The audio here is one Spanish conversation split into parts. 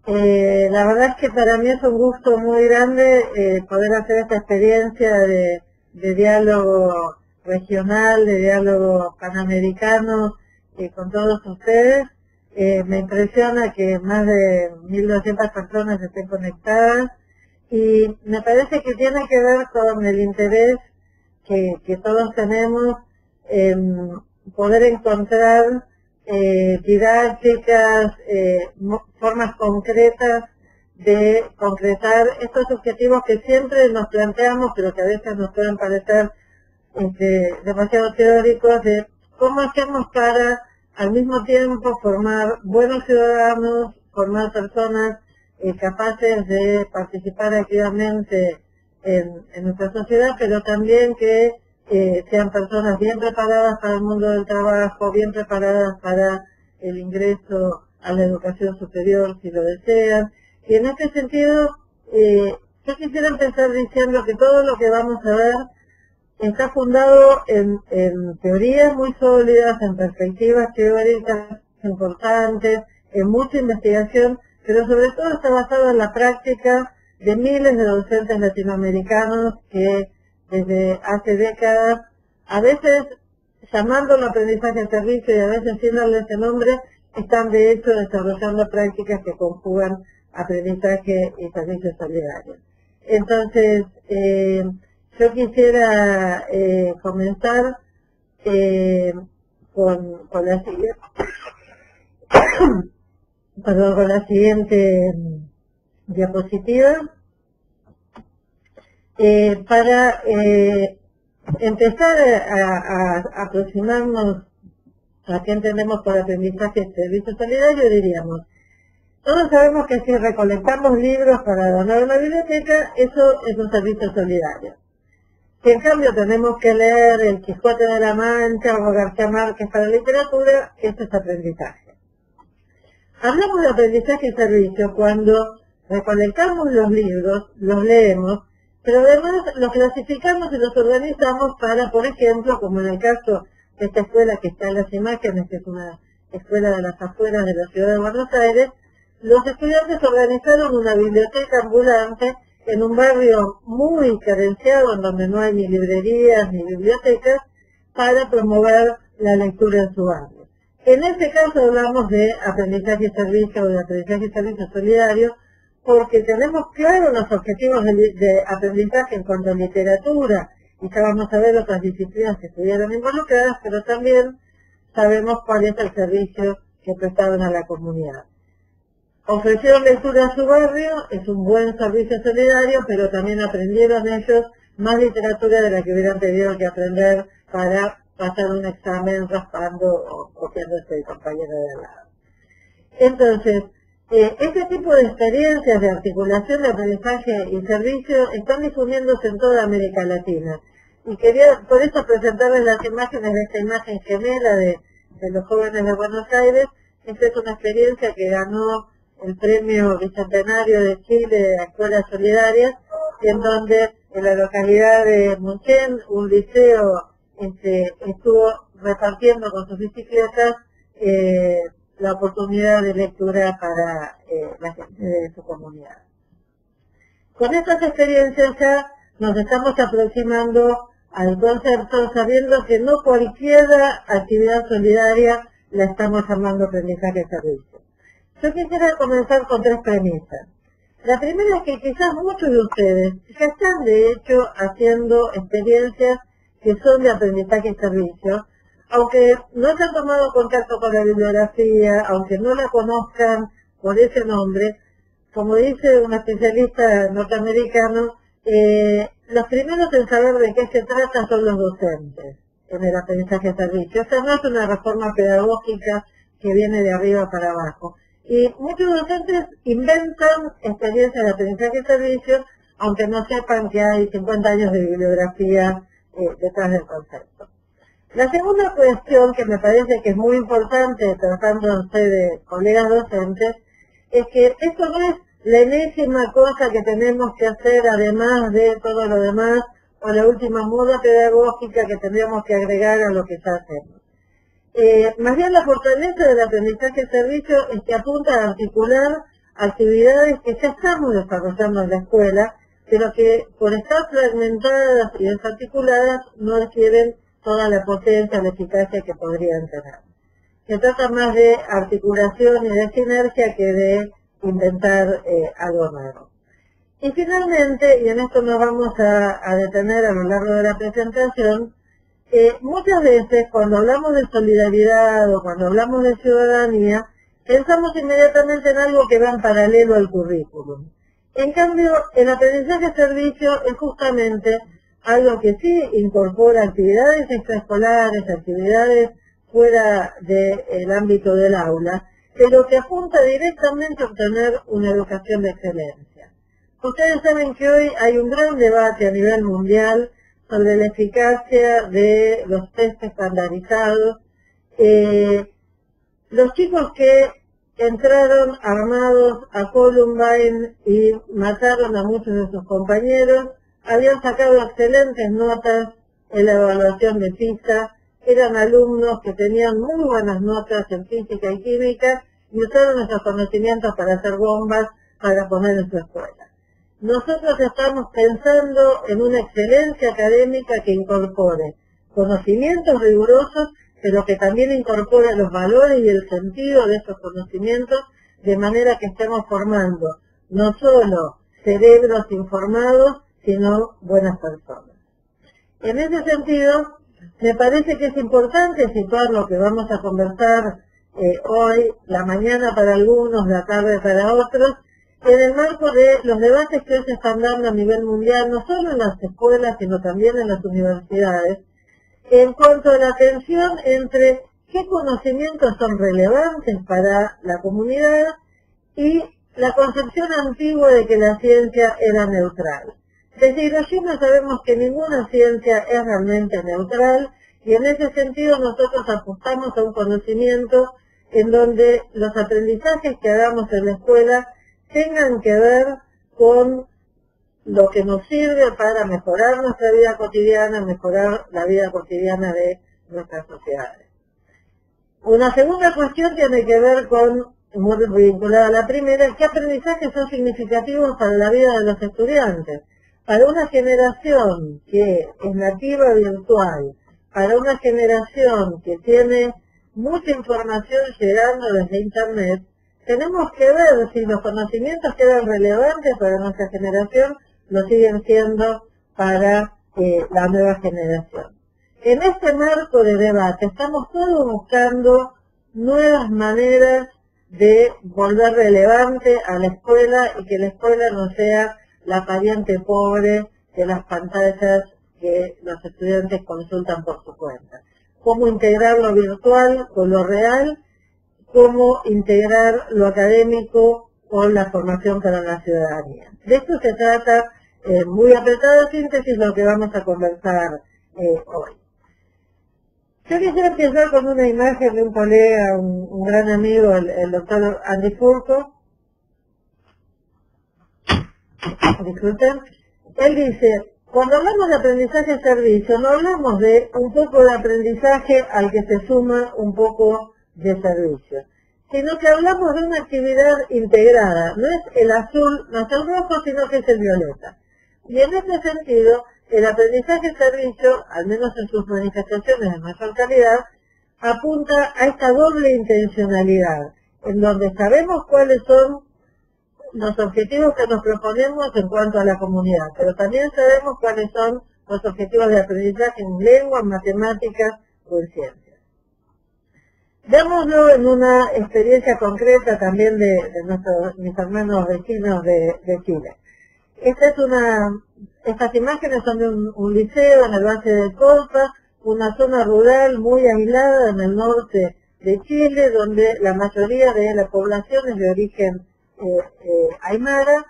La verdad es que para mí es un gusto muy grande poder hacer esta experiencia de diálogo regional, de diálogo panamericano con todos ustedes. Me impresiona que más de 1.200 personas estén conectadas y me parece que tiene que ver con el interés que todos tenemos en poder encontrar didácticas, formas concretas de concretar estos objetivos que siempre nos planteamos, pero que a veces nos pueden parecer demasiado teóricos, de cómo hacemos para al mismo tiempo formar buenos ciudadanos, formar personas capaces de participar activamente en nuestra sociedad, pero también que sean personas bien preparadas para el mundo del trabajo, bien preparadas para el ingreso a la educación superior si lo desean. Y en este sentido, yo quisiera empezar diciendo que todo lo que vamos a ver está fundado en teorías muy sólidas, en perspectivas teóricas importantes, en mucha investigación, pero sobre todo está basado en la práctica de miles de docentes latinoamericanos que desde hace décadas, a veces llamándolo aprendizaje de servicio y a veces sin darle ese nombre, están de hecho desarrollando prácticas que conjugan aprendizaje y servicios solidarios. Entonces, yo quisiera comenzar con la siguiente diapositiva. Para empezar a aproximarnos a qué entendemos por aprendizaje y servicio solidario, diríamos, todos sabemos que si recolectamos libros para donar a una biblioteca, eso es un servicio solidario. Si en cambio tenemos que leer El Quijote de la Mancha o García Márquez para literatura, eso es aprendizaje. Hablamos de aprendizaje y servicio cuando recolectamos los libros, los leemos, pero además los clasificamos y los organizamos para, por ejemplo, como en el caso de esta escuela que está en las imágenes, que es una escuela de las afueras de la ciudad de Buenos Aires, los estudiantes organizaron una biblioteca ambulante en un barrio muy carenciado, en donde no hay ni librerías ni bibliotecas, para promover la lectura en su barrio. En este caso hablamos de aprendizaje y servicio, o de aprendizaje y servicio solidario, porque tenemos claros los objetivos de aprendizaje en cuanto a literatura, y ya vamos a ver otras disciplinas que estuvieron involucradas, pero también sabemos cuál es el servicio que prestaron a la comunidad. Ofrecieron lectura a su barrio, es un buen servicio solidario, pero también aprendieron ellos más literatura de la que hubieran tenido que aprender para pasar un examen raspando o copiándose el compañero de al lado. Entonces, este tipo de experiencias de articulación de aprendizaje y servicio están difundiéndose en toda América Latina. Y quería por eso presentarles las imágenes de esta imagen gemela de los jóvenes de Buenos Aires. Esta es una experiencia que ganó el premio bicentenario de Chile de Escuelas Solidarias, en donde en la localidad de Munchen, un liceo estuvo repartiendo con sus bicicletas la oportunidad de lectura para la gente de su comunidad. Con estas experiencias ya nos estamos aproximando al concepto, sabiendo que no cualquier actividad solidaria la estamos llamando aprendizaje y servicio. Yo quisiera comenzar con tres premisas. La primera es que quizás muchos de ustedes ya están de hecho haciendo experiencias que son de aprendizaje y servicio, aunque no hayan tomado contacto con la bibliografía, aunque no la conozcan por ese nombre. Como dice un especialista norteamericano, los primeros en saber de qué se trata son los docentes en el aprendizaje y servicio. Esta no es una reforma pedagógica que viene de arriba para abajo. Y muchos docentes inventan experiencias de aprendizaje y servicio, aunque no sepan que hay 50 años de bibliografía detrás del concepto. La segunda cuestión que me parece que es muy importante, tratándose de colegas docentes, es que esto no es la enésima cosa que tenemos que hacer además de todo lo demás, o la última moda pedagógica que tendríamos que agregar a lo que ya hacemos. Más bien la fortaleza del aprendizaje y servicio es que apunta a articular actividades que ya estamos desarrollando en la escuela, pero que por estar fragmentadas y desarticuladas no adquieren toda la potencia, la eficacia que podrían tener. Se trata más de articulación y de sinergia que de inventar algo nuevo. Y finalmente, y en esto nos vamos a detener a lo largo de la presentación, muchas veces cuando hablamos de solidaridad o cuando hablamos de ciudadanía, pensamos inmediatamente en algo que va en paralelo al currículum. En cambio, el aprendizaje-servicio es justamente algo que sí incorpora actividades extraescolares, actividades fuera del ámbito del aula, pero que apunta directamente a obtener una educación de excelencia. Ustedes saben que hoy hay un gran debate a nivel mundial sobre la eficacia de los test estandarizados. Los chicos que entraron armados a Columbine y mataron a muchos de sus compañeros habían sacado excelentes notas en la evaluación de PISA, eran alumnos que tenían muy buenas notas en física y química y usaron esos conocimientos para hacer bombas para poner en su escuela. Nosotros estamos pensando en una excelencia académica que incorpore conocimientos rigurosos, pero que también incorpore los valores y el sentido de esos conocimientos, de manera que estemos formando no solo cerebros informados, sino buenas personas. En ese sentido, me parece que es importante situar lo que vamos a conversar hoy, la mañana para algunos, la tarde para otros, en el marco de los debates que hoy se están dando a nivel mundial, no solo en las escuelas, sino también en las universidades, en cuanto a la tensión entre qué conocimientos son relevantes para la comunidad y la concepción antigua de que la ciencia era neutral. Desde Hiroshima sabemos que ninguna ciencia es realmente neutral y en ese sentido nosotros apostamos a un conocimiento en donde los aprendizajes que hagamos en la escuela tengan que ver con lo que nos sirve para mejorar nuestra vida cotidiana, mejorar la vida cotidiana de nuestras sociedades. Una segunda cuestión tiene que ver con, muy vinculada a la primera, qué aprendizajes son significativos para la vida de los estudiantes. Para una generación que es nativa virtual, para una generación que tiene mucha información llegando desde Internet, tenemos que ver si los conocimientos que eran relevantes para nuestra generación lo siguen siendo para la nueva generación. En este marco de debate estamos todos buscando nuevas maneras de volver relevante a la escuela y que la escuela no sea la pariente pobre de las pantallas que los estudiantes consultan por su cuenta. Cómo integrar lo virtual con lo real, cómo integrar lo académico con la formación para la ciudadanía. De esto se trata, muy apretada síntesis, lo que vamos a conversar hoy. Yo quisiera empezar con una imagen de un colega, un gran amigo, el doctor Andy Furco. Disculpen. Él dice, cuando hablamos de aprendizaje-servicio, no hablamos de un poco de aprendizaje al que se suma un poco de servicio, sino que hablamos de una actividad integrada. No es el azul, no es el rojo, sino que es el violeta. Y en este sentido, el aprendizaje-servicio, al menos en sus manifestaciones de mayor calidad, apunta a esta doble intencionalidad, en donde sabemos cuáles son los objetivos que nos proponemos en cuanto a la comunidad, pero también sabemos cuáles son los objetivos de aprendizaje en lengua, en matemáticas o en ciencias. Veámoslo en una experiencia concreta también de mis hermanos vecinos de Chile. Estas imágenes son de un liceo en el Valle del Colpa, una zona rural muy aislada en el norte de Chile, donde la mayoría de la población es de origen aymara.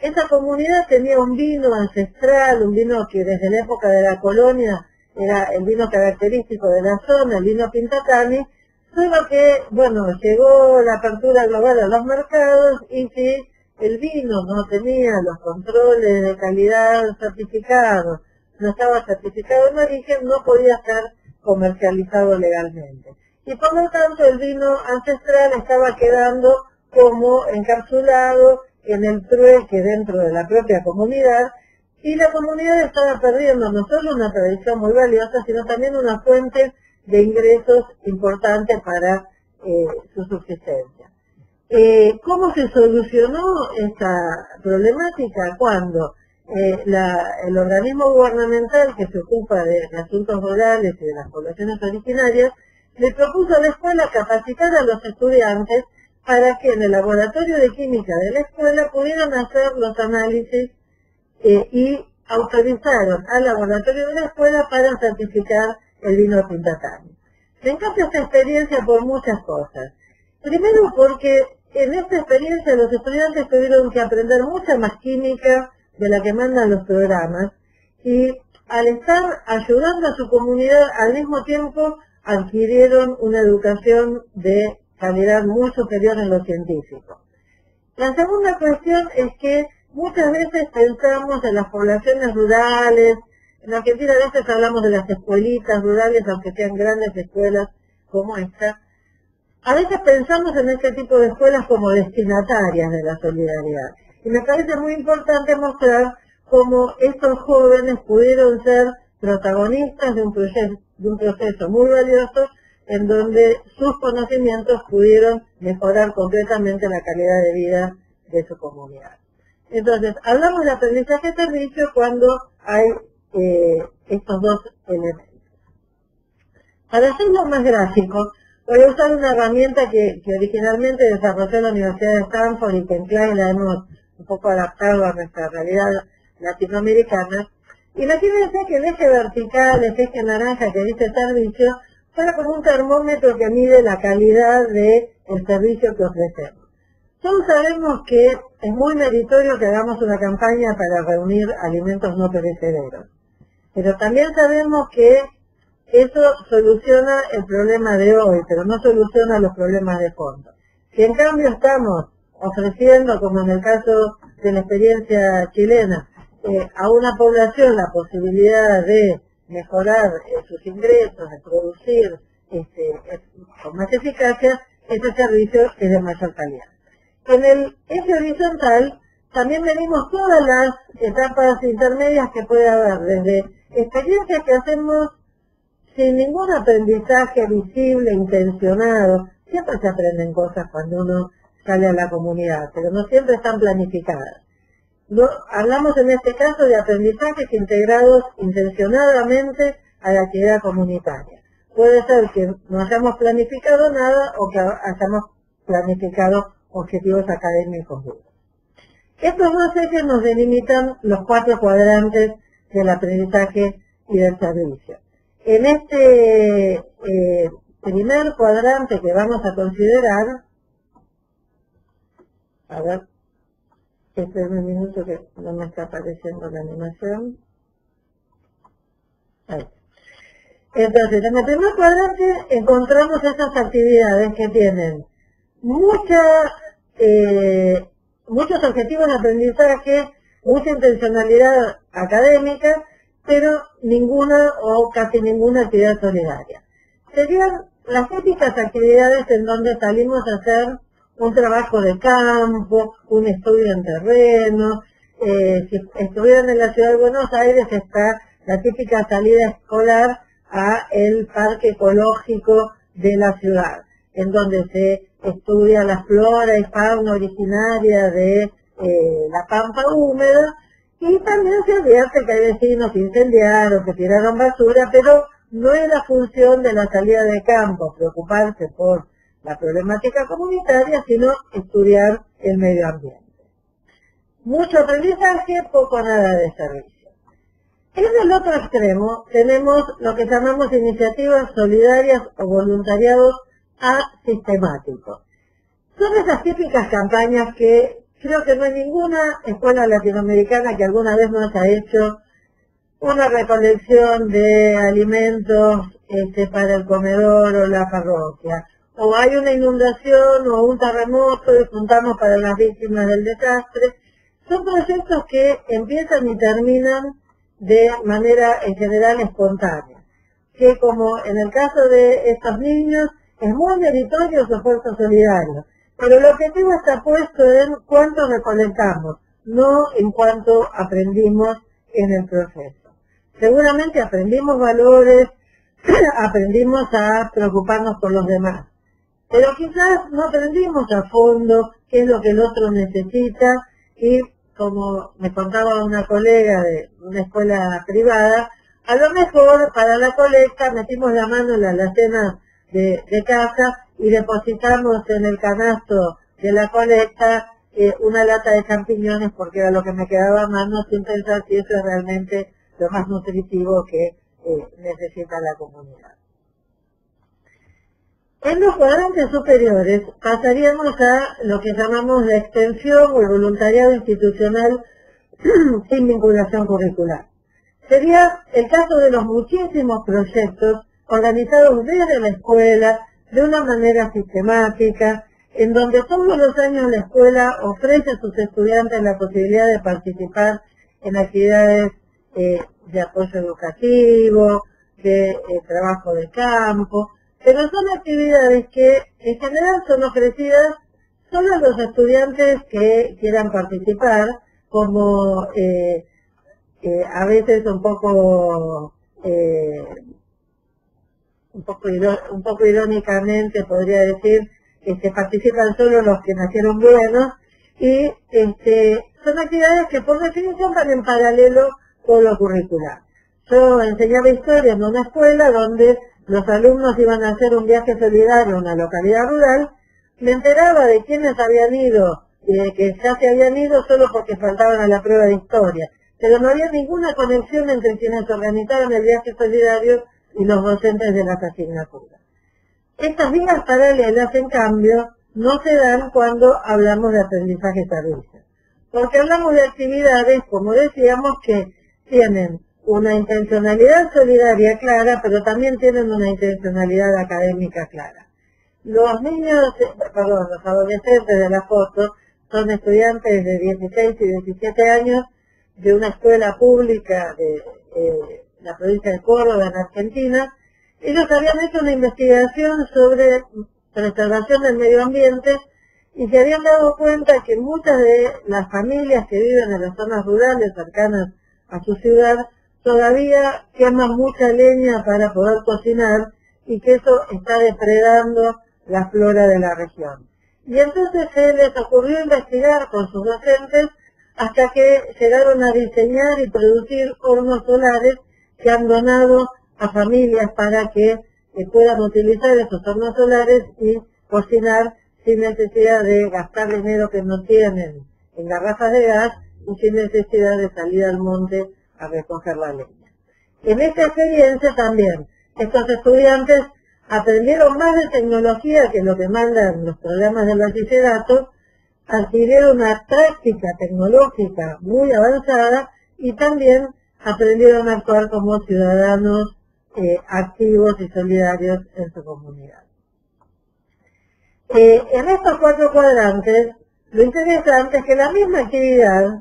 Esa comunidad tenía un vino ancestral, un vino que desde la época de la colonia era el vino característico de la zona, el vino Pintatani, solo que, bueno, llegó la apertura global a los mercados y si el vino no tenía los controles de calidad certificados, no estaba certificado en origen, no podía ser comercializado legalmente. Y por lo tanto el vino ancestral estaba quedando como encapsulado en el trueque dentro de la propia comunidad, y la comunidad estaba perdiendo no solo una tradición muy valiosa, sino también una fuente de ingresos importante para su subsistencia. ¿Cómo se solucionó esta problemática? Cuando el organismo gubernamental que se ocupa de asuntos rurales y de las poblaciones originarias le propuso a la escuela capacitar a los estudiantes para que en el laboratorio de química de la escuela pudieran hacer los análisis y autorizaron al laboratorio de la escuela para certificar el vino Tinta-Tani. Me encanta esta experiencia por muchas cosas. Primero porque en esta experiencia los estudiantes tuvieron que aprender mucha más química de la que mandan los programas, y al estar ayudando a su comunidad al mismo tiempo adquirieron una educación de calidad muy superior en lo científico. La segunda cuestión es que muchas veces pensamos en las poblaciones rurales. En Argentina a veces hablamos de las escuelitas rurales, aunque sean grandes escuelas como esta. A veces pensamos en este tipo de escuelas como destinatarias de la solidaridad. Y me parece muy importante mostrar cómo estos jóvenes pudieron ser protagonistas de un proceso muy valioso en donde sus conocimientos pudieron mejorar concretamente la calidad de vida de su comunidad. Entonces, hablamos de aprendizaje-servicio cuando hay estos dos elementos. Para hacerlo más gráfico, voy a usar una herramienta que originalmente desarrolló la Universidad de Stanford y que en CLAE la hemos un poco adaptado a nuestra realidad latinoamericana. Imagínense que el eje vertical, el eje naranja que dice servicio, fuera como un termómetro que mide la calidad del servicio que ofrecemos. Todos sabemos que es muy meritorio que hagamos una campaña para reunir alimentos no perecederos, pero también sabemos que eso soluciona el problema de hoy, pero no soluciona los problemas de fondo. Si en cambio estamos ofreciendo, como en el caso de la experiencia chilena, a una población la posibilidad de mejorar sus ingresos, de producir con más eficacia, ese servicio es de mayor calidad. En el eje horizontal también venimos todas las etapas intermedias que puede haber, desde experiencias que hacemos sin ningún aprendizaje visible, intencionado. Siempre se aprenden cosas cuando uno sale a la comunidad, pero no siempre están planificadas. Hablamos en este caso de aprendizajes integrados intencionadamente a la actividad comunitaria. Puede ser que no hayamos planificado nada o que hayamos planificado objetivos académicos duros. Estos dos ejes nos delimitan los 4 cuadrantes del aprendizaje y del servicio. En este primer cuadrante que vamos a considerar, a ver, espérenme un minuto que no me está apareciendo la animación. Ahí. Entonces, en el primer cuadrante encontramos esas actividades que tienen muchos objetivos de aprendizaje, mucha intencionalidad académica, pero ninguna o casi ninguna actividad solidaria. Serían las típicas actividades en donde salimos a hacer un trabajo de campo, un estudio en terreno. Si estuvieran en la ciudad de Buenos Aires está la típica salida escolar a el parque ecológico de la ciudad, en donde se estudia la flora y fauna originaria de la pampa húmeda, y también se advierte que hay vecinos que incendiaron, que tiraron basura, pero no es la función de la salida de campo preocuparse por la problemática comunitaria, sino estudiar el medio ambiente. Mucho aprendizaje, poco o nada de servicio. En el otro extremo tenemos lo que llamamos iniciativas solidarias o voluntariados asistemáticos. Son esas típicas campañas que creo que no hay ninguna escuela latinoamericana que alguna vez no haya hecho una recolección de alimentos para el comedor o la parroquia. O hay una inundación o un terremoto y juntamos para las víctimas del desastre. Son proyectos que empiezan y terminan de manera en general espontánea. Que como en el caso de estos niños, es muy meritorio su esfuerzo solidario, Pero el objetivo está puesto en cuánto recolectamos, no en cuánto aprendimos en el proceso. Seguramente aprendimos valores, aprendimos a preocuparnos por los demás, pero quizás no aprendimos a fondo qué es lo que el otro necesita y, como me contaba una colega de una escuela privada, a lo mejor para la colecta metimos la mano en la alacena de casa y depositamos en el canasto de la colecta una lata de champiñones porque era lo que me quedaba a mano, sin pensar si eso es realmente lo más nutritivo que necesita la comunidad. En los cuadrantes superiores pasaríamos a lo que llamamos la extensión o el voluntariado institucional sin vinculación curricular. Sería el caso de los muchísimos proyectos organizados desde la escuela de una manera sistemática, en donde todos los años la escuela ofrece a sus estudiantes la posibilidad de participar en actividades de apoyo educativo, de trabajo de campo, pero son actividades que en general son ofrecidas solo a los estudiantes que quieran participar, como a veces un poco irónicamente podría decir que se participan solo los que nacieron buenos, y son actividades que por definición van en paralelo con lo curricular. Yo enseñaba historia en una escuela donde los alumnos iban a hacer un viaje solidario a una localidad rural. Me enteraba de quiénes habían ido y de que ya se habían ido solo porque faltaban a la prueba de historia, pero no había ninguna conexión entre quienes organizaron el viaje solidario y los docentes de las asignaturas. Estas vías paralelas, en cambio, no se dan cuando hablamos de aprendizaje-servicio, porque hablamos de actividades, como decíamos, que tienen una intencionalidad solidaria clara, pero también tienen una intencionalidad académica clara. Los adolescentes de la foto son estudiantes de 16 y 17 años de una escuela pública de la provincia de Córdoba, en Argentina. Ellos habían hecho una investigación sobre preservación del medio ambiente y se habían dado cuenta que muchas de las familias que viven en las zonas rurales cercanas a su ciudad todavía queman mucha leña para poder cocinar y que eso está depredando la flora de la región. Y entonces se les ocurrió investigar con sus docentes hasta que llegaron a diseñar y producir hornos solares que han donado a familias para que puedan utilizar esos hornos solares y cocinar sin necesidad de gastar dinero que no tienen en garrafas de gas y sin necesidad de salir al monte a recoger la leña. En esta experiencia también estos estudiantes aprendieron más de tecnología que lo que mandan los programas del bachillerato, adquirieron una práctica tecnológica muy avanzada y también aprendieron a actuar como ciudadanos activos y solidarios en su comunidad. En estos 4 cuadrantes, lo interesante es que la misma actividad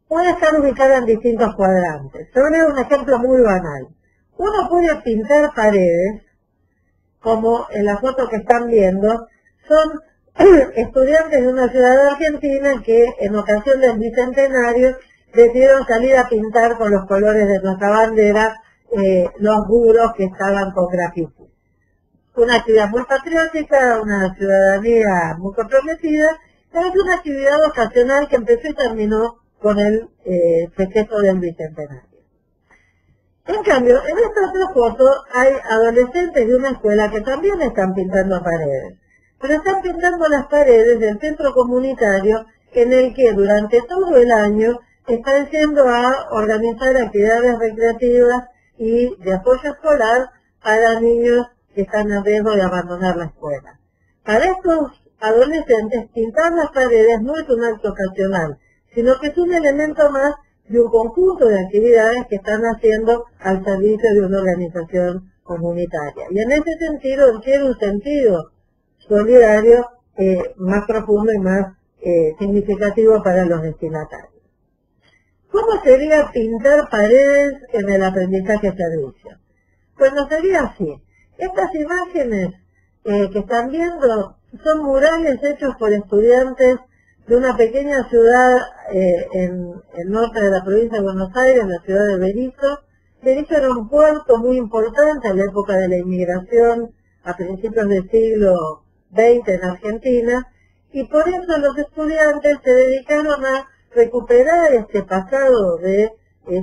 puede estar ubicada en distintos cuadrantes. Sobre un ejemplo muy banal. Uno puede pintar paredes, como en la foto que están viendo, son estudiantes de una ciudad de Argentina que en ocasión del bicentenario decidieron salir a pintar con los colores de nuestra bandera los muros que estaban con grafitis. Una actividad muy patriótica, una ciudadanía muy comprometida, pero es una actividad ocasional que empezó y terminó con el festejo del bicentenario. En cambio, en esta otra foto hay adolescentes de una escuela que también están pintando paredes, pero están pintando las paredes del centro comunitario en el que durante todo el año están yendo a organizar actividades recreativas y de apoyo escolar para niños que están en riesgo de abandonar la escuela. Para estos adolescentes, pintar las paredes no es un acto ocasional, sino que es un elemento más de un conjunto de actividades que están haciendo al servicio de una organización comunitaria. Y en ese sentido adquiere un sentido solidario más profundo y más significativo para los destinatarios. ¿Cómo sería pintar paredes en el aprendizaje-servicio? Pues no sería así. Estas imágenes que están viendo son murales hechos por estudiantes de una pequeña ciudad en el norte de la provincia de Buenos Aires, la ciudad de Berisso. Berisso era un puerto muy importante en la época de la inmigración a principios del siglo XX en Argentina, y por eso los estudiantes se dedicaron a recuperar este pasado de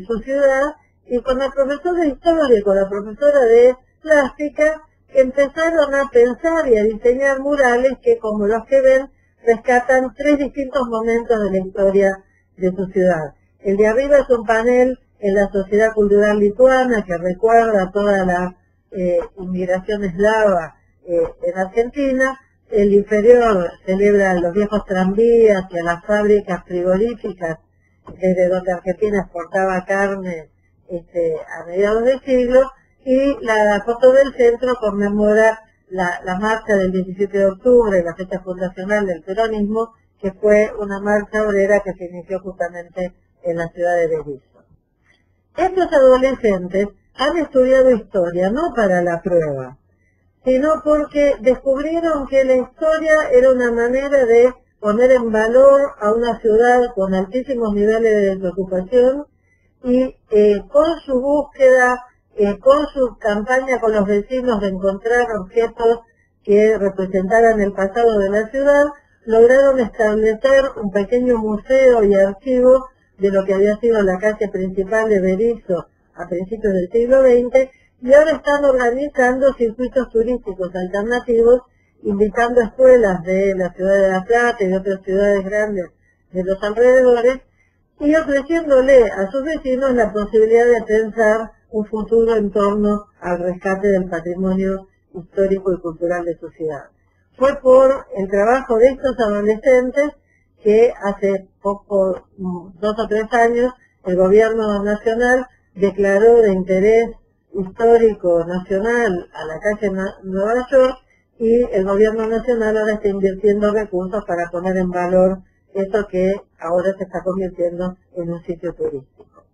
su ciudad, y con el profesor de historia y con la profesora de plástica empezaron a pensar y a diseñar murales que, como los que ven, rescatan tres distintos momentos de la historia de su ciudad. El de arriba es un panel en la Sociedad Cultural Lituana que recuerda toda la inmigración eslava en Argentina. El inferior celebra los viejos tranvías y a las fábricas frigoríficas desde donde Argentina exportaba carne a mediados del siglo, y la foto del centro conmemora la marcha del 17 de octubre, la fecha fundacional del peronismo, que fue una marcha obrera que se inició justamente en la ciudad de Berisso. Estos adolescentes han estudiado historia no para la prueba, sino porque descubrieron que la historia era una manera de poner en valor a una ciudad con altísimos niveles de desocupación, y con su búsqueda, con su campaña con los vecinos de encontrar objetos que representaran el pasado de la ciudad, lograron establecer un pequeño museo y archivo de lo que había sido la calle principal de Berisso a principios del siglo XX, y ahora están organizando circuitos turísticos alternativos, invitando a escuelas de la ciudad de La Plata y de otras ciudades grandes de los alrededores, y ofreciéndole a sus vecinos la posibilidad de pensar un futuro en torno al rescate del patrimonio histórico y cultural de su ciudad. Fue por el trabajo de estos adolescentes que hace poco, 2 o 3 años, el gobierno nacional declaró de interés histórico nacional a la calle Nueva York, y el gobierno nacional ahora está invirtiendo recursos para poner en valor eso que ahora se está convirtiendo en un sitio turístico.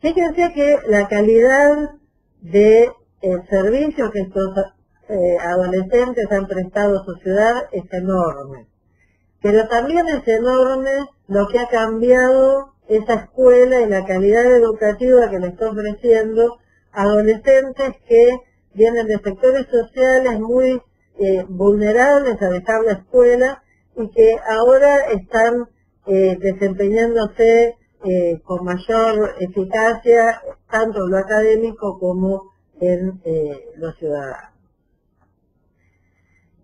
Fíjense que la calidad del servicio que estos adolescentes han prestado a su ciudad es enorme, pero también es enorme lo que ha cambiado esa escuela y la calidad educativa que le está ofreciendo a adolescentes que vienen de sectores sociales muy vulnerables a dejar la escuela, y que ahora están desempeñándose con mayor eficacia tanto en lo académico como en lo ciudadano.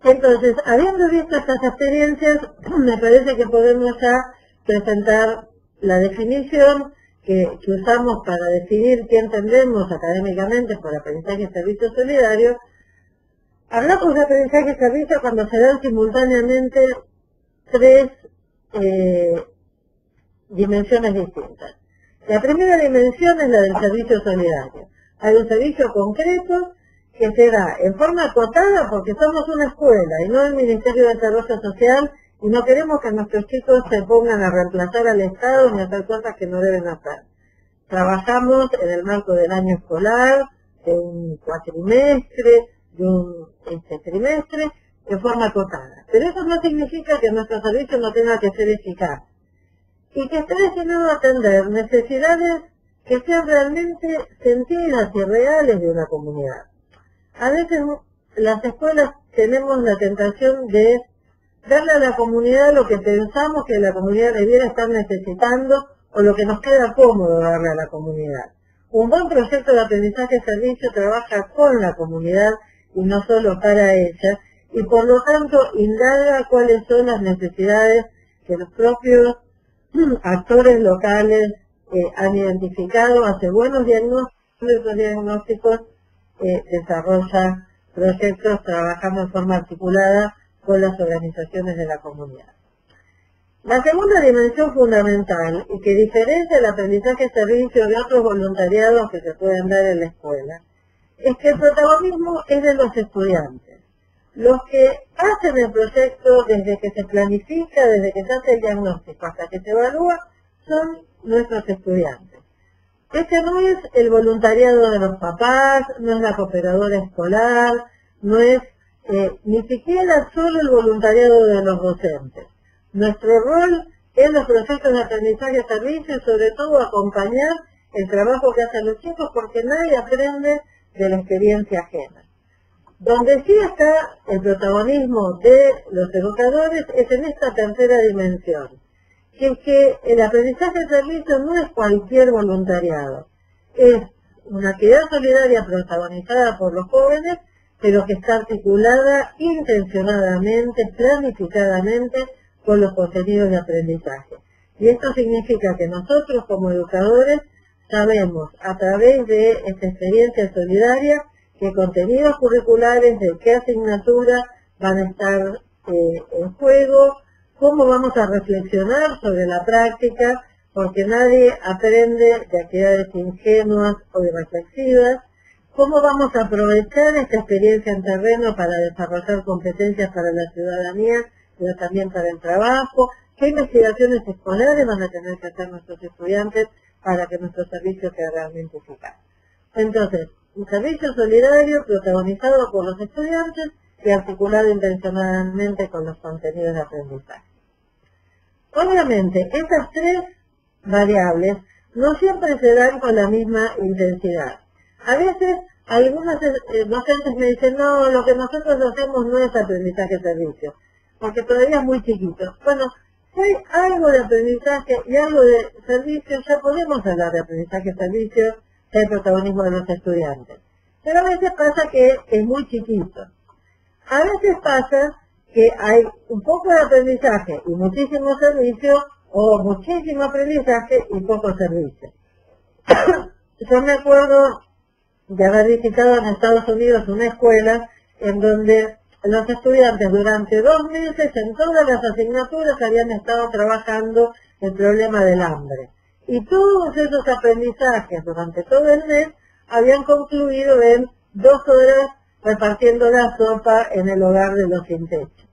Entonces, habiendo visto estas experiencias, me parece que podemos ya presentar la definición que usamos para definir qué entendemos académicamente por aprendizaje y servicio solidario. Hablamos de aprendizaje y servicio cuando se dan simultáneamente tres dimensiones distintas. La primera dimensión es la del servicio solidario. Hay un servicio concreto que se da en forma acotada porque somos una escuela y no el Ministerio de Desarrollo Social, y no queremos que nuestros chicos se pongan a reemplazar al Estado ni a hacer cosas que no deben hacer. Trabajamos en el marco del año escolar, de un cuatrimestre, de un trimestre, en forma acotada. Pero eso no significa que nuestro servicio no tenga que ser eficaz y que esté destinado a atender necesidades que sean realmente sentidas y reales de una comunidad. A veces las escuelas tenemos la tentación de darle a la comunidad lo que pensamos que la comunidad debiera estar necesitando o lo que nos queda cómodo darle a la comunidad. Un buen proyecto de aprendizaje-servicio trabaja con la comunidad y no solo para ella, y por lo tanto indaga cuáles son las necesidades que los propios actores locales han identificado, hace buenos diagnósticos, desarrolla proyectos trabajando en forma articulada con las organizaciones de la comunidad. La segunda dimensión fundamental, y que diferencia el aprendizaje-servicio de otros voluntariados que se pueden dar en la escuela, es que el protagonismo es de los estudiantes. Los que hacen el proyecto desde que se planifica, desde que se hace el diagnóstico hasta que se evalúa, son nuestros estudiantes. Este no es el voluntariado de los papás, no es la cooperadora escolar, no es ni siquiera solo el voluntariado de los docentes. Nuestro rol en los procesos de aprendizaje servicio y sobre todo acompañar el trabajo que hacen los chicos, porque nadie aprende de la experiencia ajena. Donde sí está el protagonismo de los educadores es en esta tercera dimensión, que es que el aprendizaje de servicio no es cualquier voluntariado, es una actividad solidaria protagonizada por los jóvenes, pero que está articulada intencionadamente, planificadamente con los contenidos de aprendizaje. Y esto significa que nosotros como educadores sabemos a través de esta experiencia solidaria qué contenidos curriculares, de qué asignatura van a estar en juego, cómo vamos a reflexionar sobre la práctica, porque nadie aprende de actividades ingenuas o irreflexivas, cómo vamos a aprovechar esta experiencia en terreno para desarrollar competencias para la ciudadanía, pero también para el trabajo, qué investigaciones escolares van a tener que hacer nuestros estudiantes para que nuestro servicio sea realmente eficaz. Entonces, un servicio solidario protagonizado por los estudiantes y articulado intencionadamente con los contenidos de aprendizaje. Obviamente, estas tres variables no siempre se dan con la misma intensidad. A veces, algunos docentes me dicen, no, lo que nosotros hacemos no es aprendizaje-servicio, porque todavía es muy chiquito. Bueno, si hay algo de aprendizaje y algo de servicio, ya podemos hablar de aprendizaje-servicio, el protagonismo de los estudiantes. Pero a veces pasa que es muy chiquito. A veces pasa que hay un poco de aprendizaje y muchísimo servicio, o muchísimo aprendizaje y poco servicio. Yo me acuerdo de haber visitado en Estados Unidos una escuela en donde los estudiantes durante 2 meses en todas las asignaturas habían estado trabajando el problema del hambre. Y todos esos aprendizajes durante todo el mes habían concluido en 2 horas repartiendo la sopa en el hogar de los sin techo.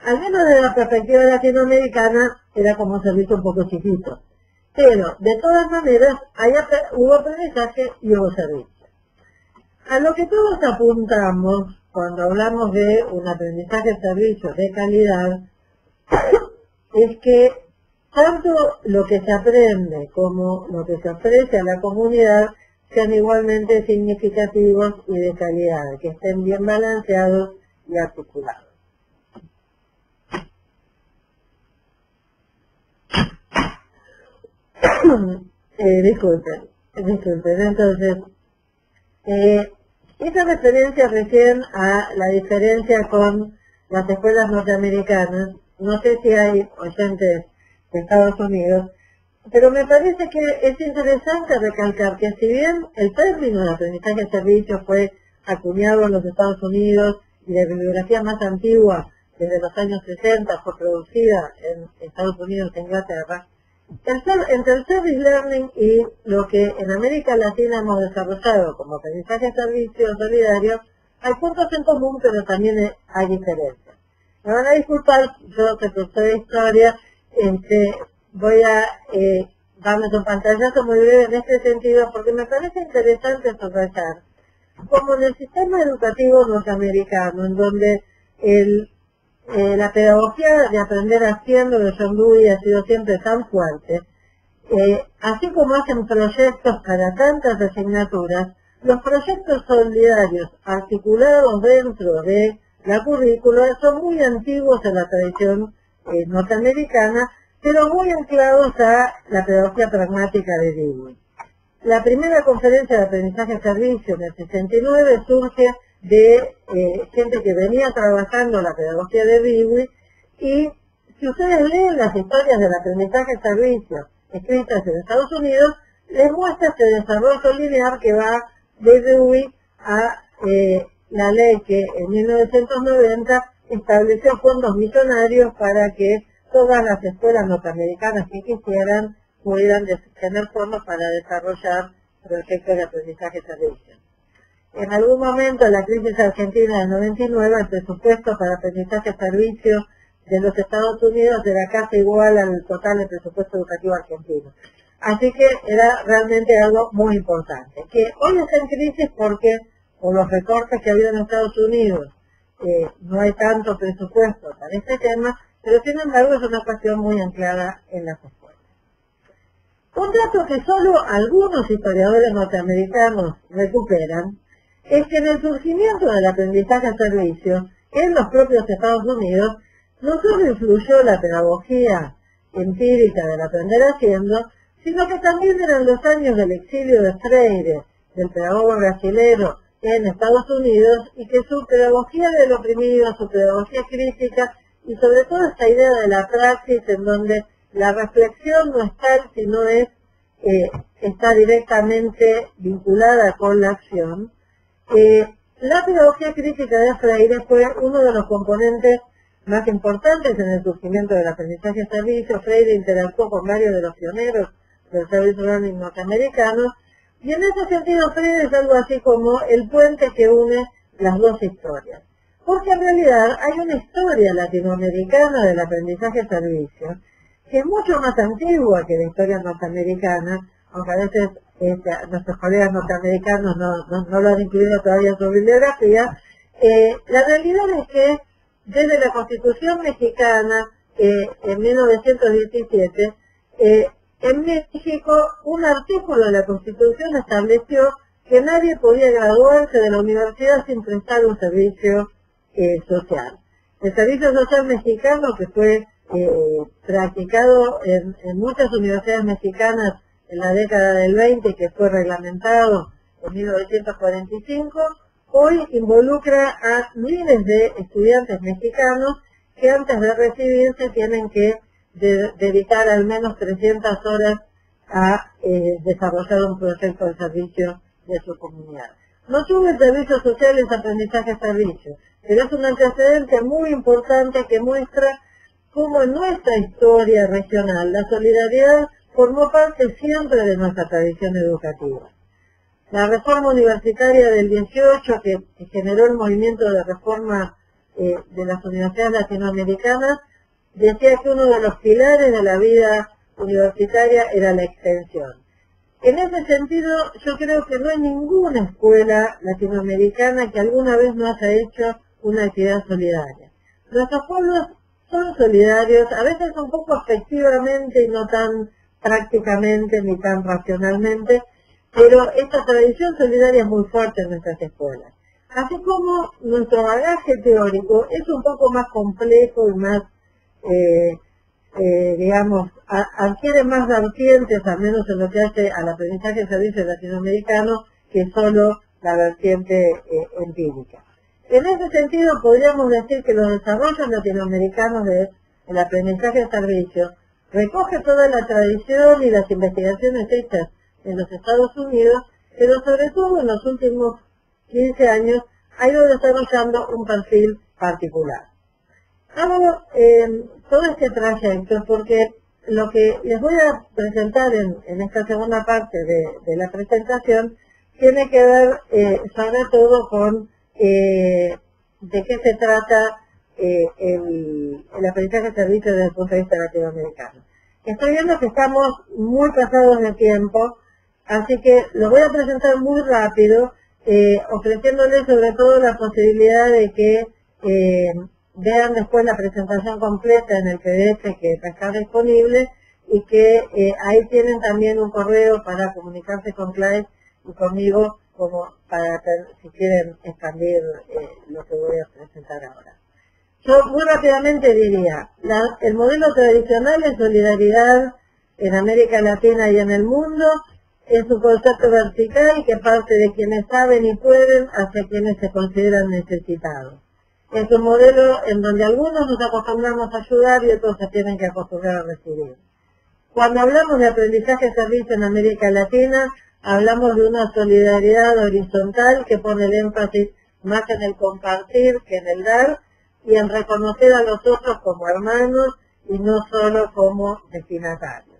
Al menos desde la perspectiva latinoamericana era como un servicio un poco chiquito. Pero, de todas maneras, hubo aprendizaje y hubo servicio. A lo que todos apuntamos cuando hablamos de un aprendizaje-servicio de calidad es que tanto lo que se aprende como lo que se ofrece a la comunidad sean igualmente significativos y de calidad, que estén bien balanceados y articulados. Disculpen, entonces, hice referencia recién a la diferencia con las escuelas norteamericanas. No sé si hay oyentes de Estados Unidos, pero me parece que es interesante recalcar que si bien el término de aprendizaje de servicio fue acuñado en los Estados Unidos y de bibliografía más antigua, desde los años 60, fue producida en Estados Unidos e Inglaterra, entre el service learning y lo que en América Latina hemos desarrollado como aprendizaje de servicio solidario, hay puntos en común, pero también hay diferencias. Me van a disculpar, yo que profesor de historia, voy a darles un pantallazo muy breve en este sentido, porque me parece interesante subrayar como en el sistema educativo norteamericano, en donde la pedagogía de aprender haciendo de John Dewey ha sido siempre tan fuerte, así como hacen proyectos para tantas asignaturas, los proyectos solidarios articulados dentro de la currícula son muy antiguos en la tradición norteamericana, pero muy anclados a la pedagogía pragmática de Dewey. La primera conferencia de aprendizaje servicio en el 69 surge de gente que venía trabajando la pedagogía de Dewey, y si ustedes leen las historias del aprendizaje servicio escritas en Estados Unidos, les muestra este desarrollo lineal que va de Dewey a la ley que en 1990 estableció fondos millonarios para que todas las escuelas norteamericanas que quisieran pudieran tener fondos para desarrollar proyectos de aprendizaje servicio. En algún momento, en la crisis argentina del 99, el presupuesto para aprendizaje servicio de los Estados Unidos era casi igual al total del presupuesto educativo argentino. Así que era realmente algo muy importante. Que hoy está en crisis porque, por los recortes que ha habido en Estados Unidos no hay tanto presupuesto para este tema, pero sin embargo es una cuestión muy anclada en las escuelas. Un dato que solo algunos historiadores norteamericanos recuperan es que en el surgimiento del aprendizaje a servicio en los propios Estados Unidos no solo influyó la pedagogía empírica del aprender haciendo, sino que también eran los años del exilio de Freire, del pedagogo brasilero en Estados Unidos, y que su pedagogía del oprimido, su pedagogía crítica, y sobre todo esta idea de la praxis en donde la reflexión no es tal, sino está directamente vinculada con la acción. La pedagogía crítica de Freire fue uno de los componentes más importantes en el surgimiento del aprendizaje a servicio. Freire interactuó con varios de los pioneros del service learning norteamericanos, y en ese sentido Freire es algo así como el puente que une las dos historias. Porque en realidad hay una historia latinoamericana del aprendizaje a servicio que es mucho más antigua que la historia norteamericana, aunque a veces nuestros colegas norteamericanos no lo han incluido todavía en su bibliografía. La realidad es que desde la Constitución mexicana, en 1917, en México un artículo de la Constitución estableció que nadie podía graduarse de la universidad sin prestar un servicio social. El servicio social mexicano, que fue practicado en muchas universidades mexicanas en la década del 20, que fue reglamentado en 1945, hoy involucra a miles de estudiantes mexicanos que antes de recibirse tienen que dedicar al menos 300 horas a desarrollar un proyecto de servicio de su comunidad. No solo el servicio social es aprendizaje a servicio, pero es un antecedente muy importante que muestra cómo en nuestra historia regional la solidaridad formó parte siempre de nuestra tradición educativa. La reforma universitaria del 18, que generó el movimiento de reforma de las universidades latinoamericanas, decía que uno de los pilares de la vida universitaria era la extensión. En ese sentido, yo creo que no hay ninguna escuela latinoamericana que alguna vez no haya hecho una actividad solidaria. Nuestros pueblos son solidarios, a veces un poco afectivamente y no tan prácticamente ni tan racionalmente, pero esta tradición solidaria es muy fuerte en nuestras escuelas. Así como nuestro bagaje teórico es un poco más complejo y más, digamos, adquiere más vertientes, al menos en lo que hace al aprendizaje de servicios latinoamericanos, que solo la vertiente empírica. En ese sentido, podríamos decir que los desarrollos latinoamericanos del aprendizaje de servicios recoge toda la tradición y las investigaciones hechas en los Estados Unidos, pero sobre todo en los últimos 15 años ha ido desarrollando un perfil particular. Hago todo este trayecto porque lo que les voy a presentar en esta segunda parte de la presentación tiene que ver sobre todo con de qué se trata el aprendizaje de servicios desde el punto de vista latinoamericano. Estoy viendo que estamos muy pasados de tiempo, así que lo voy a presentar muy rápido, ofreciéndoles sobre todo la posibilidad de que vean después la presentación completa en el PDF que está disponible, y que ahí tienen también un correo para comunicarse con Claes y conmigo, como para si quieren expandir lo que voy a presentar ahora. Yo muy rápidamente diría, el modelo tradicional de solidaridad en América Latina y en el mundo es un concepto vertical que parte de quienes saben y pueden hacia quienes se consideran necesitados. Es un modelo en donde algunos nos acostumbramos a ayudar y otros se tienen que acostumbrar a recibir. Cuando hablamos de aprendizaje de servicio en América Latina, hablamos de una solidaridad horizontal que pone el énfasis más en el compartir que en el dar, y en reconocer a los otros como hermanos y no solo como destinatarios.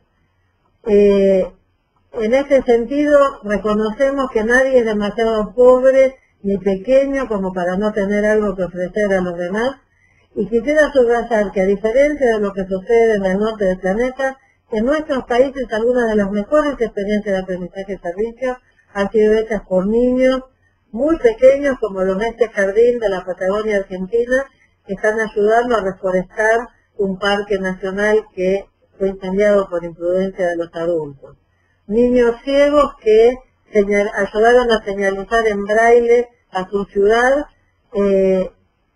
En ese sentido, reconocemos que nadie es demasiado pobre ni pequeño como para no tener algo que ofrecer a los demás, y quisiera subrayar que, a diferencia de lo que sucede en el norte del planeta, en nuestros países algunas de las mejores experiencias de aprendizaje de servicio han sido hechas por niños muy pequeños como los de este jardín de la Patagonia Argentina, que están ayudando a reforestar un parque nacional que fue incendiado por imprudencia de los adultos. Niños ciegos que ayudaron a señalizar en braille a su ciudad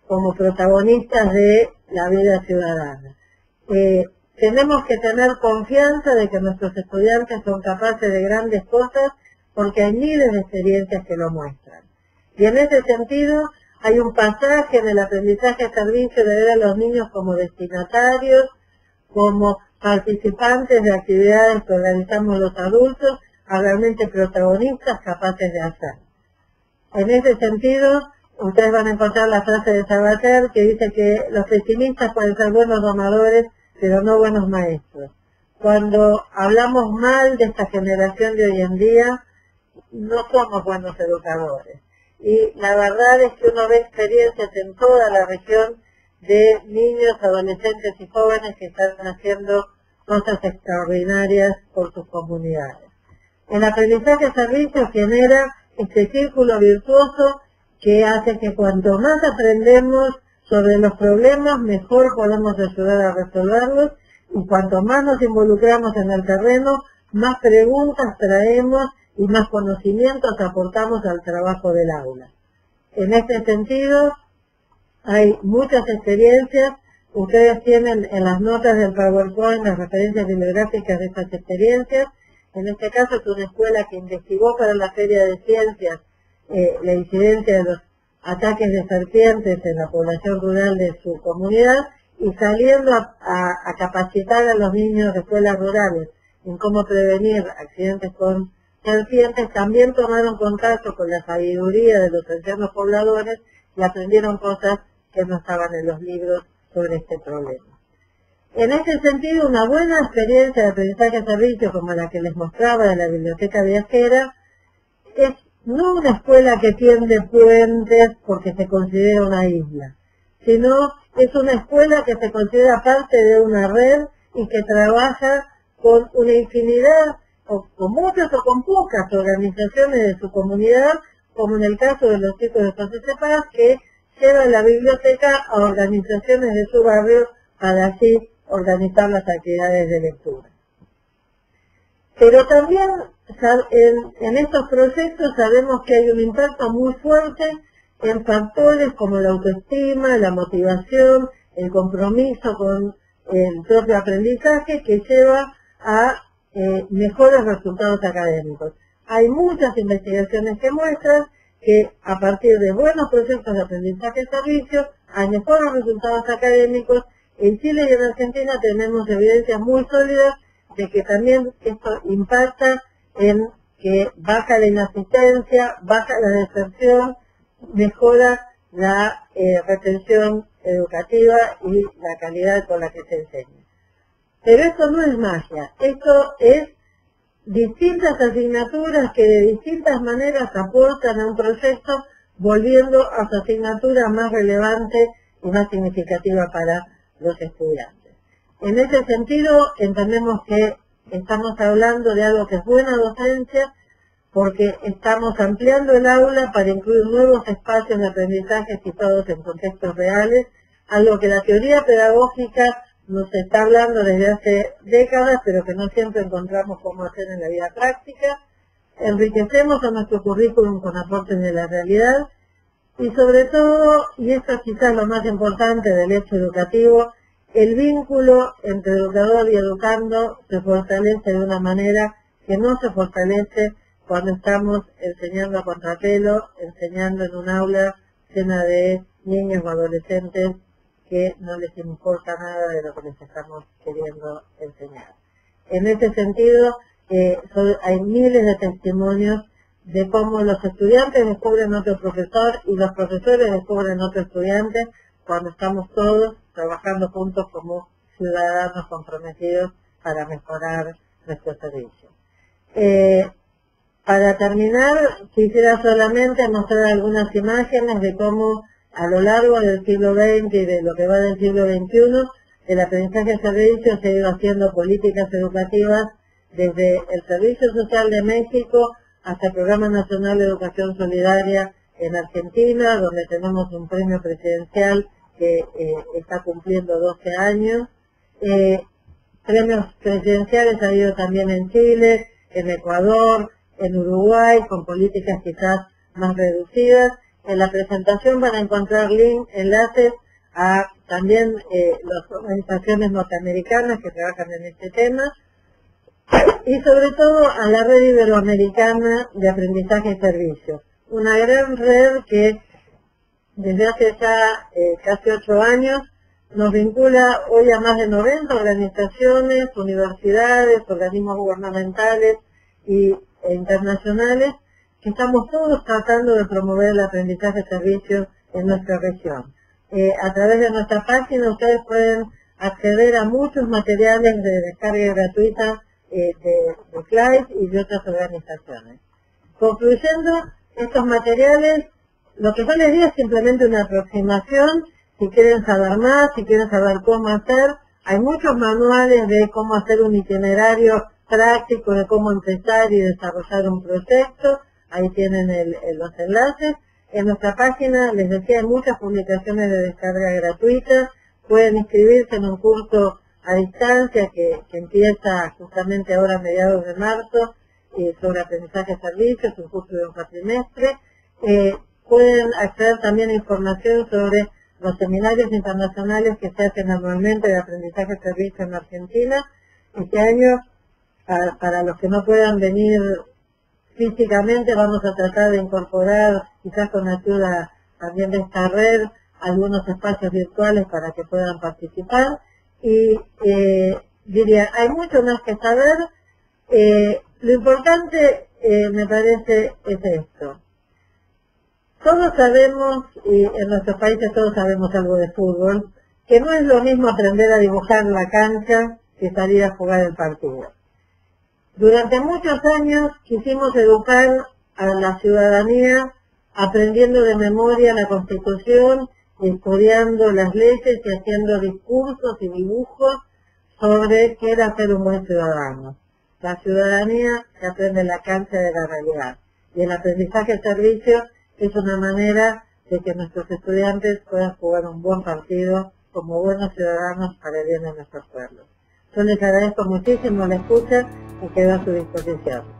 como protagonistas de la vida ciudadana. Tenemos que tener confianza de que nuestros estudiantes son capaces de grandes cosas porque hay miles de experiencias que lo muestran. Y en ese sentido hay un pasaje en el aprendizaje a servicio de ver a los niños como destinatarios, como participantes de actividades que organizamos los adultos, a realmente protagonistas capaces de hacer. En ese sentido, ustedes van a encontrar la frase de Sabater que dice que los pesimistas pueden ser buenos domadores, pero no buenos maestros. Cuando hablamos mal de esta generación de hoy en día, no somos buenos educadores. Y la verdad es que uno ve experiencias en toda la región de niños, adolescentes y jóvenes que están haciendo cosas extraordinarias por sus comunidades. El aprendizaje a servicio genera este círculo virtuoso que hace que cuanto más aprendemos sobre los problemas, mejor podemos ayudar a resolverlos, y cuanto más nos involucramos en el terreno, más preguntas traemos y más conocimientos aportamos al trabajo del aula. En este sentido, hay muchas experiencias. Ustedes tienen en las notas del PowerPoint las referencias bibliográficas de estas experiencias. En este caso es una escuela que investigó para la Feria de Ciencias la incidencia de los ataques de serpientes en la población rural de su comunidad, y saliendo a capacitar a los niños de escuelas rurales en cómo prevenir accidentes con serpientes, también tomaron contacto con la sabiduría de los ancianos pobladores y aprendieron cosas que no estaban en los libros sobre este problema. En ese sentido, una buena experiencia de aprendizaje a servicio como la que les mostraba de la biblioteca viajera es no una escuela que tiende puentes porque se considera una isla, sino es una escuela que se considera parte de una red y que trabaja con una infinidad, o con muchas o con pocas organizaciones de su comunidad, como en el caso de los chicos de José Cepaz, que llevan la biblioteca a organizaciones de su barrio para así organizar las actividades de lectura. Pero también en estos proyectos sabemos que hay un impacto muy fuerte en factores como la autoestima, la motivación, el compromiso con el propio aprendizaje que lleva a mejores resultados académicos. Hay muchas investigaciones que muestran que a partir de buenos proyectos de aprendizaje y servicio hay mejores resultados académicos. En Chile y en Argentina tenemos evidencias muy sólidas de que también esto impacta en que baja la inasistencia, baja la deserción, mejora la retención educativa y la calidad con la que se enseña. Pero esto no es magia, esto es distintas asignaturas que de distintas maneras aportan a un proyecto, volviendo a su asignatura más relevante y más significativa para los estudiantes. En ese sentido, entendemos que estamos hablando de algo que es buena docencia, porque estamos ampliando el aula para incluir nuevos espacios de aprendizaje situados en contextos reales, algo que la teoría pedagógica nos está hablando desde hace décadas, pero que no siempre encontramos cómo hacer en la vida práctica. Enriquecemos a nuestro currículum con aportes de la realidad y sobre todo, y esto es quizás lo más importante del hecho educativo, el vínculo entre educador y educando se fortalece de una manera que no se fortalece cuando estamos enseñando a contrapelo, enseñando en un aula llena de niños o adolescentes que no les importa nada de lo que les estamos queriendo enseñar. En este sentido, hay miles de testimonios de cómo los estudiantes descubren otro profesor y los profesores descubren otro estudiante cuando estamos todos trabajando juntos como ciudadanos comprometidos para mejorar nuestro servicio. Para terminar, quisiera solamente mostrar algunas imágenes de cómo a lo largo del siglo XX y de lo que va del siglo XXI, el aprendizaje a servicio se ha ido haciendo políticas educativas desde el Servicio Social de México hasta el Programa Nacional de Educación Solidaria en Argentina, donde tenemos un premio presidencial que está cumpliendo 12 años. Premios presidenciales ha habido también en Chile, en Ecuador, en Uruguay, con políticas quizás más reducidas. En la presentación van a encontrar enlaces a también las organizaciones norteamericanas que trabajan en este tema, y sobre todo a la red iberoamericana de aprendizaje y servicios. Una gran red que desde hace ya casi 8 años nos vincula hoy a más de 90 organizaciones, universidades, organismos gubernamentales e internacionales, que estamos todos tratando de promover el aprendizaje y servicios en nuestra región. A través de nuestra página ustedes pueden acceder a muchos materiales de descarga gratuita de CLAIS y de otras organizaciones. Concluyendo, estos materiales, lo que yo les digo es simplemente una aproximación. Si quieren saber más, si quieren saber cómo hacer, hay muchos manuales de cómo hacer un itinerario práctico, de cómo empezar y desarrollar un proyecto. Ahí tienen los enlaces. En nuestra página, les decía, hay muchas publicaciones de descarga gratuita. Pueden inscribirse en un curso a distancia que empieza justamente ahora a mediados de marzo sobre aprendizaje de servicios, un curso de un cuatrimestre. Pueden acceder también a información sobre los seminarios internacionales que se hacen anualmente de aprendizaje de servicios en Argentina. Este año, para los que no puedan venir físicamente, vamos a tratar de incorporar, quizás con ayuda también de esta red, algunos espacios virtuales para que puedan participar. Y diría, hay mucho más que saber. Lo importante, me parece, es esto. Todos sabemos, y en nuestros países todos sabemos algo de fútbol, que no es lo mismo aprender a dibujar la cancha que salir a jugar el partido. Durante muchos años quisimos educar a la ciudadanía aprendiendo de memoria la Constitución, estudiando las leyes y haciendo discursos y dibujos sobre qué era ser un buen ciudadano. La ciudadanía se aprende en la cancha de la realidad, y el aprendizaje de servicios es una manera de que nuestros estudiantes puedan jugar un buen partido como buenos ciudadanos para el bien de nuestros pueblos. Yo les agradezco muchísimo la escucha y quedo a su disposición.